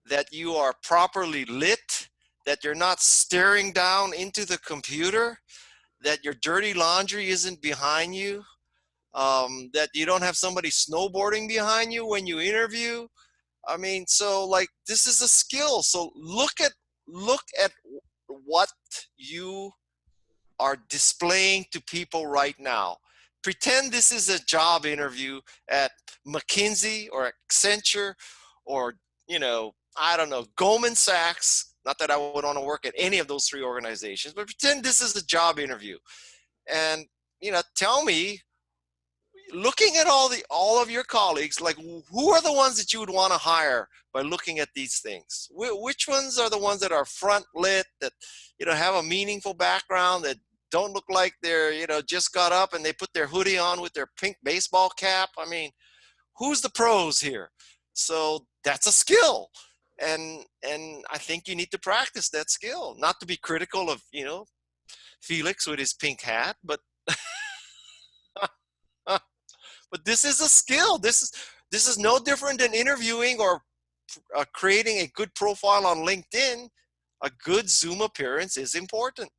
that you are properly lit, that you're not staring down into the computer, that your dirty laundry isn't behind you, that you don't have somebody snowboarding behind you when you interview. I mean, so like, this is a skill. So look at what you are displaying to people right now. Pretend this is a job interview at McKinsey or Accenture or, you know, I don't know, Goldman Sachs. Not that I would want to work at any of those 3 organizations, but pretend this is a job interview. And, you know, tell me, looking at all of your colleagues, like, who are the ones that you would want to hire by looking at these things? Which ones are the ones that are front lit, that, you know, have a meaningful background, that don't look like they're, you know, just got up and they put their hoodie on with their pink baseball cap? I mean, who's the pros here? So that's a skill. And I think you need to practice that skill, not to be critical of, you know, Felix with his pink hat, but but this is a skill. This is no different than interviewing or creating a good profile on LinkedIn. A good Zoom appearance is important.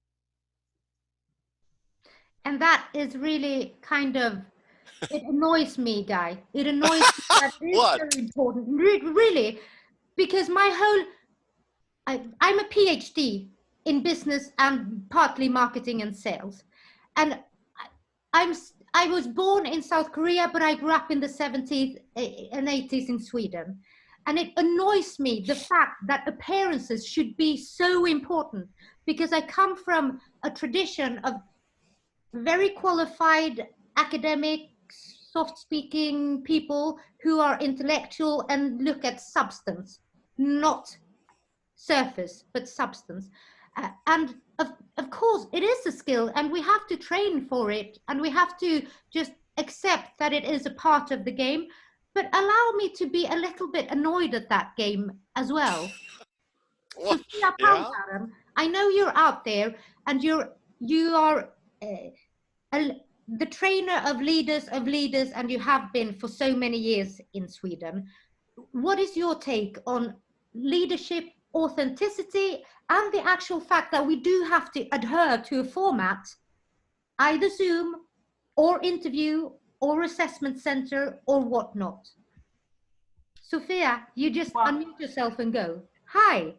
And that is really kind of, it annoys me, Guy. It annoys me that it is very important, really, because my whole, I'm a PhD in business and partly marketing and sales. And I was born in South Korea, but I grew up in the 70s and 80s in Sweden. And it annoys me, the fact that appearances should be so important, because I come from a tradition of very qualified academic, soft-speaking people who are intellectual and look at substance, not surface, but substance. And of course, it is a skill, and we have to train for it, and we have to just accept that it is a part of the game. But allow me to be a little bit annoyed at that game as well. Well, Sophia yeah. Palmgren, I know you're out there, and you are the trainer of leaders, and you have been for so many years in Sweden. What is your take on leadership, authenticity, and the actual fact that we do have to adhere to a format, either Zoom or interview or assessment center or whatnot? Sophia, you just unmute yourself and go. Hi.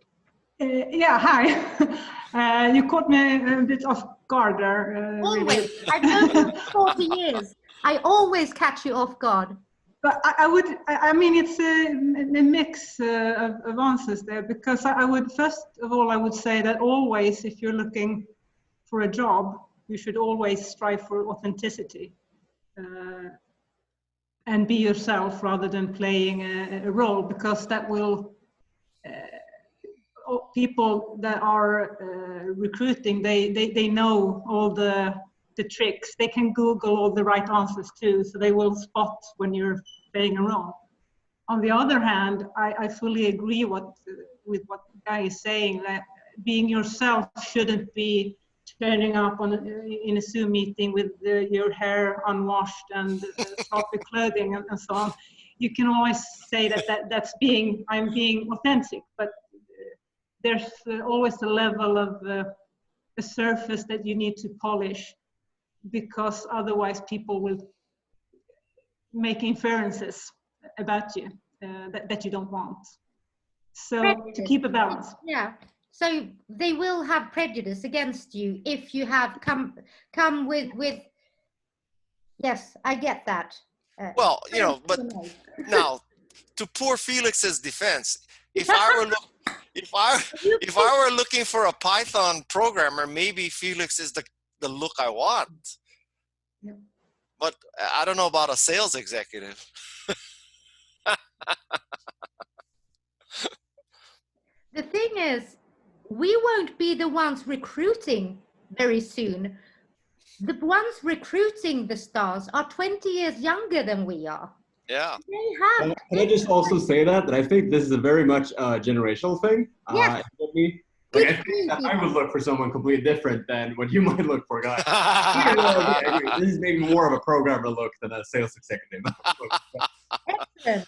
Yeah, hi. You caught me a bit off guard there. Always. Really. I've known you for 40 years. I always catch you off guard. But I mean, it's a mix of answers there, because I would, first of all, I would say that always, if you're looking for a job, you should always strive for authenticity and be yourself rather than playing a role, because that will, people that are recruiting, they know all the tricks. They can Google all the right answers too, so they will spot when you're playing a role. On the other hand, I fully agree with what Guy is saying, that being yourself shouldn't be turning up in a Zoom meeting with your hair unwashed and sloppy clothing and so on. You can always say that's I'm being authentic, but there's always a level of a surface that you need to polish, because otherwise people will make inferences about you that you don't want. So Prejudice. To keep a balance. Yeah. So they will have prejudice against you if you have come with. Yes, I get that. Well, you know, but now to poor Felix's defense, if I were looking for a Python programmer, maybe Felix is the look I want. Yeah. But I don't know about a sales executive. The thing is, we won't be the ones recruiting very soon. The ones recruiting the stars are 20 years younger than we are. Yeah. They have. Can I just also say that I think this is a very much generational thing. Yes. Like, I think that I would look for someone completely different than what you might look for, guys. I agree. This is maybe more of a programmer look than a sales executive. Excellent.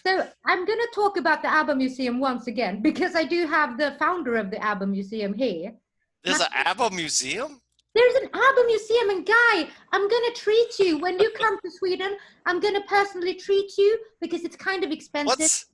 So I'm going to talk about the ABBA Museum once again, because I do have the founder of the ABBA Museum here. There's an ABBA museum? There's an ABBA Museum, and Guy, I'm going to treat you. When you come to Sweden, I'm going to personally treat you, because it's kind of expensive.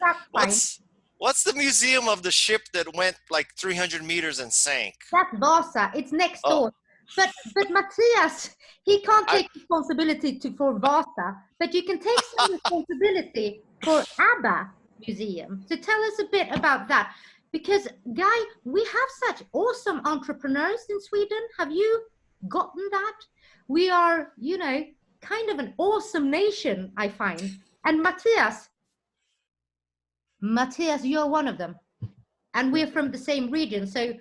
What's the museum of the ship that went like 300 meters and sank? That's Vasa. It's next door. But Matthias, he can't take responsibility for Vasa, but you can take some responsibility for ABBA Museum. So tell us a bit about that. Because, Guy, we have such awesome entrepreneurs in Sweden. Have you gotten that? We are, you know, kind of an awesome nation, I find. And Matthias, you're one of them. And we're from the same region. So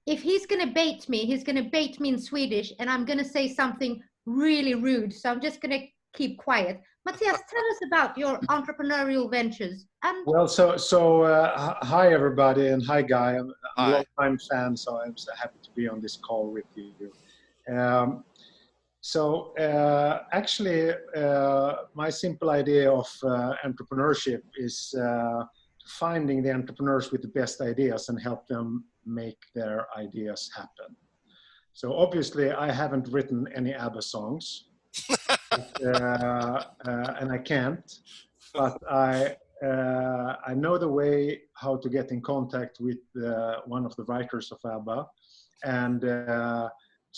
if he's going to bait me, he's going to bait me in Swedish, and I'm going to say something really rude. So I'm just going to keep quiet. Matthias, tell us about your entrepreneurial ventures. And well, hi everybody, and hi Guy. I'm a long-time fan, so I'm so happy to be on this call with you. Actually, my simple idea of entrepreneurship is finding the entrepreneurs with the best ideas and help them make their ideas happen. So obviously, I haven't written any ABBA songs. And I can't, but I know the way how to get in contact with one of the writers of ABBA, and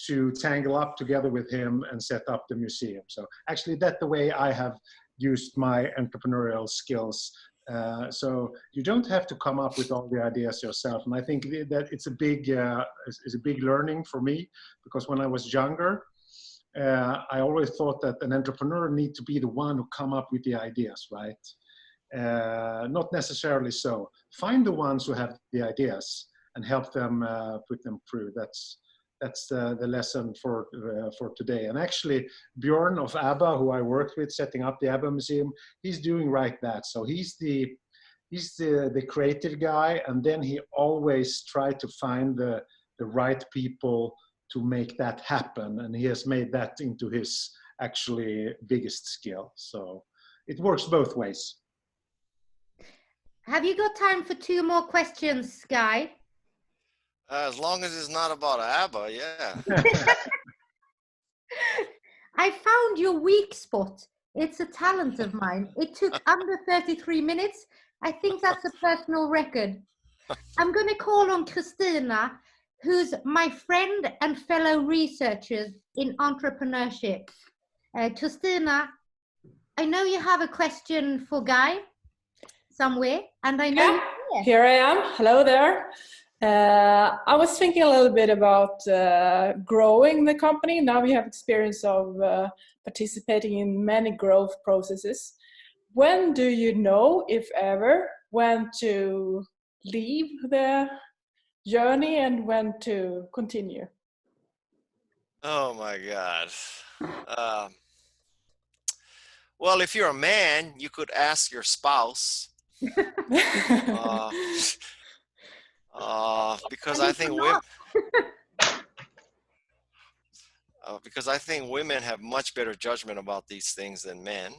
to tangle up together with him and set up the museum. So actually, that's the way I have used my entrepreneurial skills. So you don't have to come up with all the ideas yourself, and I think that it's a big learning for me, because when I was younger, I always thought that an entrepreneur needs to be the one who come up with the ideas, right? Not necessarily so. Find the ones who have the ideas and help them put them through. That's the lesson for today. And actually, Bjorn of ABBA, who I worked with setting up the ABBA Museum, he's doing right that. So he's the creative guy, and then he always tried to find the right people to make that happen, and he has made that into his actually biggest skill. So it works both ways. Have you got time for 2 more questions, Guy? As long as it's not about ABBA, yeah. I found your weak spot. It's a talent of mine. It took under 33 minutes. I think that's a personal record. I'm going to call on Christina, who's my friend and fellow researcher in entrepreneurship. Christina, I know you have a question for Guy somewhere, and I know you're here. I am. Hello there. I was thinking a little bit about growing the company. Now we have experience of participating in many growth processes. When do you know, if ever, when to leave the journey and when to continue? Oh my God. Well, if you're a man, you could ask your spouse. Because I think women have much better judgment about these things than men.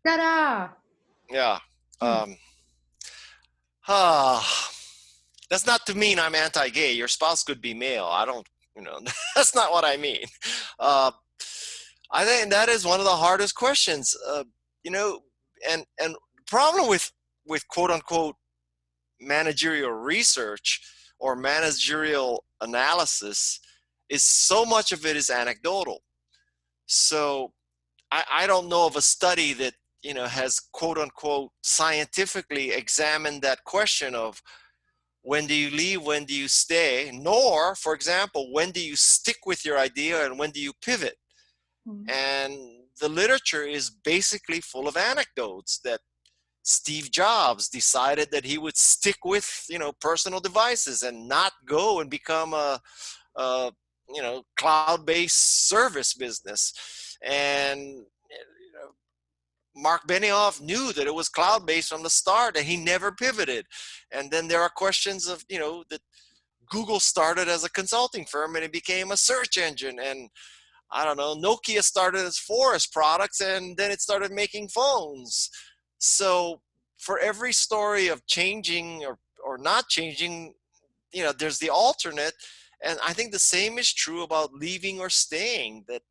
Ta-da! Yeah. That's not to mean I'm anti-gay. Your spouse could be male. I don't, that's not what I mean. I think that is one of the hardest questions, and the problem with quote unquote managerial research or managerial analysis is so much of it is anecdotal. So I don't know of a study that, has quote unquote scientifically examined that question of when do you leave, when do you stay, nor, for example, when do you stick with your idea and when do you pivot? Mm-hmm. And the literature is basically full of anecdotes that Steve Jobs decided that he would stick with, personal devices and not go and become a cloud-based service business. And Mark Benioff knew that it was cloud-based from the start and he never pivoted. And then there are questions of, that Google started as a consulting firm and it became a search engine. And I don't know, Nokia started as forest products and then it started making phones. So for every story of changing or not changing, there's the alternate. And I think the same is true about leaving or staying, that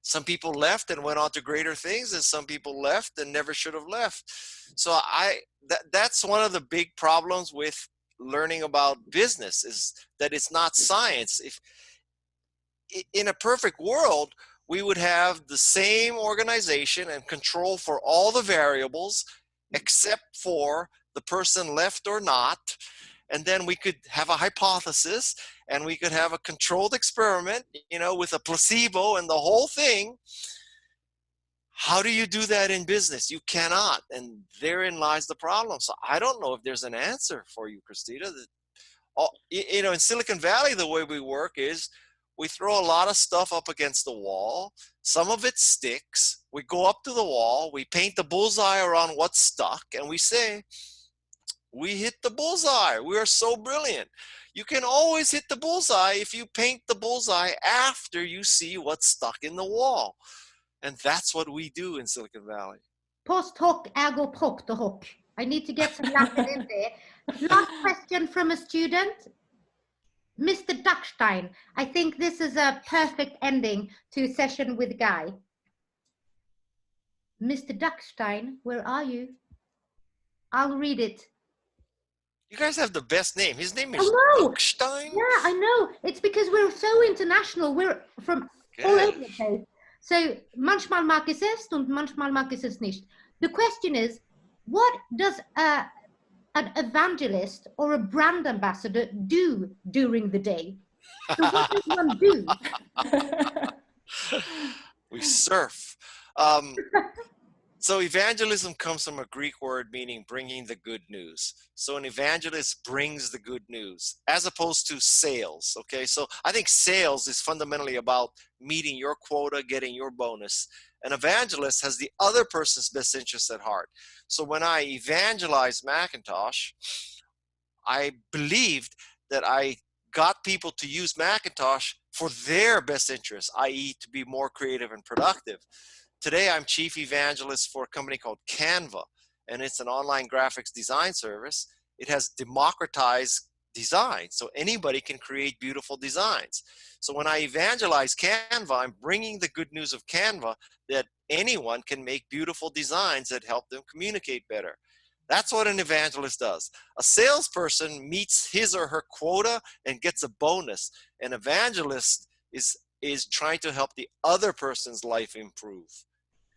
some people left and went on to greater things, and some people left and never should have left. So that's one of the big problems with learning about business, is that it's not science. If in a perfect world, we would have the same organization and control for all the variables except for the person left or not. And then we could have a hypothesis and we could have a controlled experiment, with a placebo and the whole thing. How do you do that in business? You cannot. And therein lies the problem. So I don't know if there's an answer for you, Christina. In Silicon Valley, the way we work is we throw a lot of stuff up against the wall. Some of it sticks. We go up to the wall. We paint the bullseye around what's stuck. And we say, we hit the bullseye. We are so brilliant. You can always hit the bullseye if you paint the bullseye after you see what's stuck in the wall. And that's what we do in Silicon Valley. Post hoc ergo propter hoc. I need to get some Latin in there. Last question from a student. Mr. Duckstein, I think this is a perfect ending to a session with Guy. Mr. Duckstein, where are you? I'll read it. You guys have the best name. His name is Duckstein? Yeah, I know. It's because we're so international. We're from all over the place. So, manchmal mag es es und manchmal mag es es nicht. The question is, what does an evangelist or a brand ambassador do during the day? So what does one do? surf. So evangelism comes from a Greek word meaning bringing the good news. So an evangelist brings the good news as opposed to sales. Okay, so I think sales is fundamentally about meeting your quota, getting your bonus. An evangelist has the other person's best interest at heart. So when I evangelized Macintosh, I believed that I got people to use Macintosh for their best interest, i.e. to be more creative and productive. Today, I'm chief evangelist for a company called Canva, and it's an online graphics design service. It has democratized design, so anybody can create beautiful designs. So when I evangelize Canva, I'm bringing the good news of Canva that anyone can make beautiful designs that help them communicate better. That's what an evangelist does. A salesperson meets his or her quota and gets a bonus. An evangelist is trying to help the other person's life improve.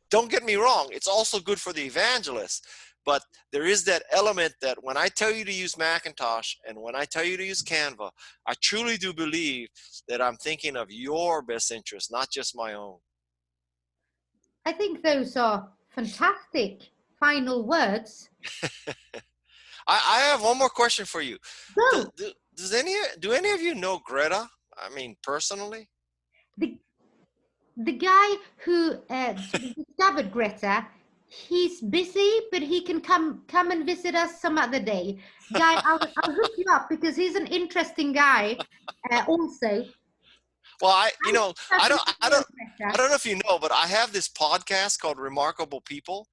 Don't get me wrong, it's also good for the evangelist, but there is that element that when I tell you to use Macintosh and when I tell you to use Canva, I truly do believe that I'm thinking of your best interest, not just my own. I think those are fantastic final words. I have one more question for you. Go. Do any of you know Greta? I mean, personally? The guy who discovered Greta, he's busy, but he can come and visit us some other day. Guy, I'll hook you up because he's an interesting guy also. Well, I don't know if you know, but I have this podcast called Remarkable People.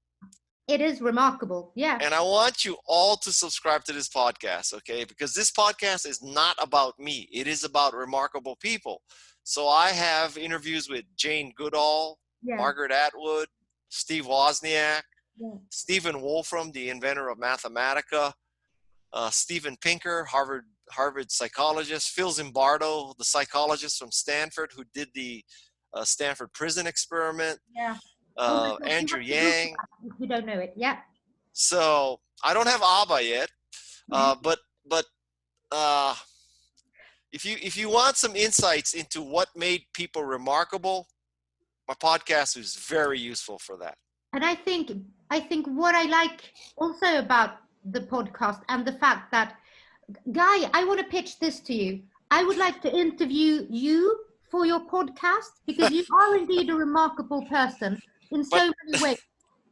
It is remarkable, yeah. And I want you all to subscribe to this podcast, okay? Because this podcast is not about me. It is about remarkable people. So I have interviews with Jane Goodall, Margaret Atwood, Steve Wozniak, Stephen Wolfram, the inventor of Mathematica, Steven Pinker, Harvard psychologist, Phil Zimbardo, the psychologist from Stanford who did the Stanford prison experiment. Yeah. Andrew Yang. If you don't know it, yeah. So I don't have ABBA yet, but if you want some insights into what made people remarkable, my podcast is very useful for that. And I think what I like also about the podcast and the fact that, Guy, I want to pitch this to you. I would like to interview you for your podcast because you are indeed a remarkable person in so many ways.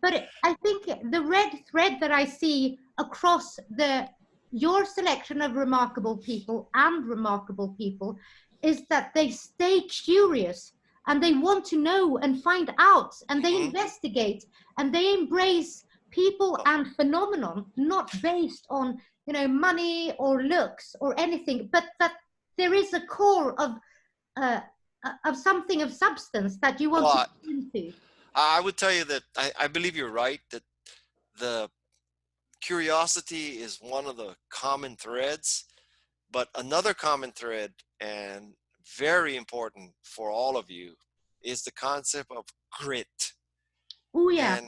But I think the red thread that I see across your selection of remarkable people is that they stay curious and they want to know and find out and they investigate and they embrace people and phenomenon, not based on, money or looks or anything, but that there is a core of something of substance that you want to get into. I would tell you that I believe you're right, that the curiosity is one of the common threads, but another common thread and very important for all of you is the concept of grit. Oh yeah.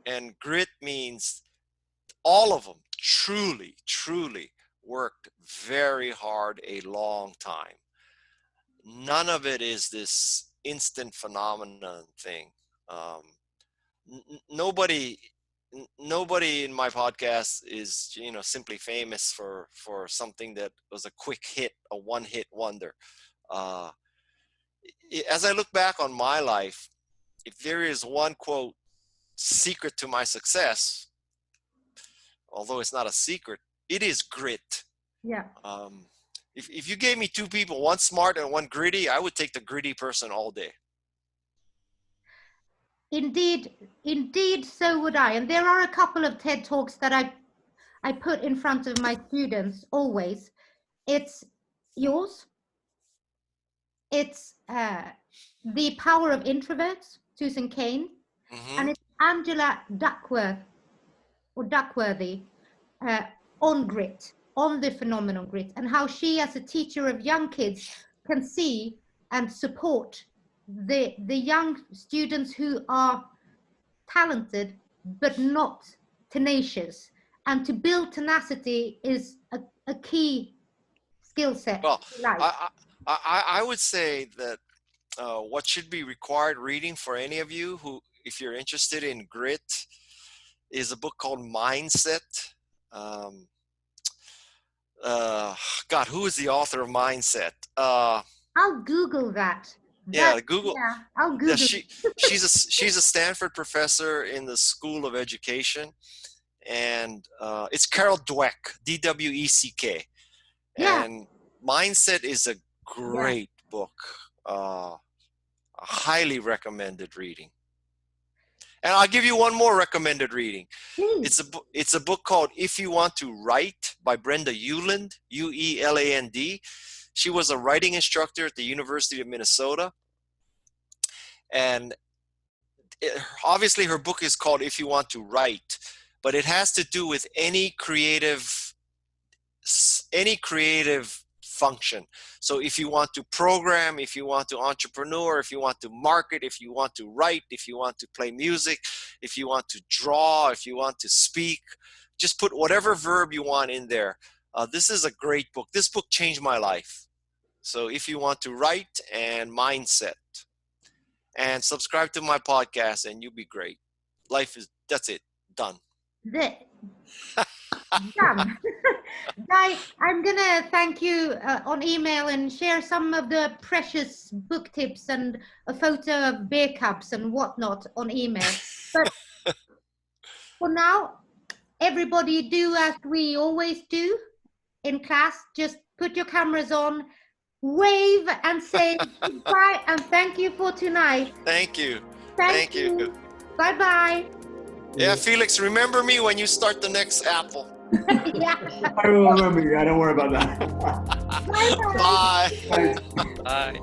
And grit means all of them truly worked very hard a long time. None of it is this instant phenomenon thing. Nobody in my podcast is simply famous for something that was a quick hit, a one-hit wonder. As I look back on my life, if there is one quote secret to my success, although it's not a secret, it is grit. Yeah. If you gave me two people, one smart and one gritty, I would take the gritty person all day. Indeed, so would I. And there are a couple of TED Talks that I put in front of my students always. It's yours. It's The Power of Introverts, Susan Cain. And it's Angela Duckworthy on grit, on the phenomenon grit, and how she, as a teacher of young kids, can see and support the young students who are talented but not tenacious. And to build tenacity is a key skill set. Well, I would say that what should be required reading for any of you who, if you're interested in grit, is a book called Mindset. God, who is the author of Mindset? I'll Google that. Yeah, Google. Yeah, I'll Google. She's a Stanford professor in the School of Education, and it's Carol Dweck, D-W-E-C-K. Yeah. And Mindset is a great book. A highly recommended reading. And I'll give you one more recommended reading. It's a book called If You Want to Write by Brenda Ueland, U-E-L-A-N-D. She was a writing instructor at the University of Minnesota. And obviously her book is called If You Want to Write, but it has to do with any creative function. So if you want to program, if you want to entrepreneur, if you want to market, if you want to write, if you want to play music, if you want to draw, if you want to speak, just put whatever verb you want in there. This is a great book. This book changed my life. So If You Want to Write and Mindset. And subscribe to my podcast and you'll be great. That's it. Done. Done. Guy, I'm gonna thank you on email and share some of the precious book tips and a photo of beer cups and whatnot on email. But for now, everybody do as we always do in class. Just put your cameras on, wave and say goodbye and thank you for tonight. Thank you. Thank you. Bye-bye. Yeah, Felix, remember me when you start the next Apple. Yeah. I will remember you. I don't worry about that. Bye-bye. Bye. Bye.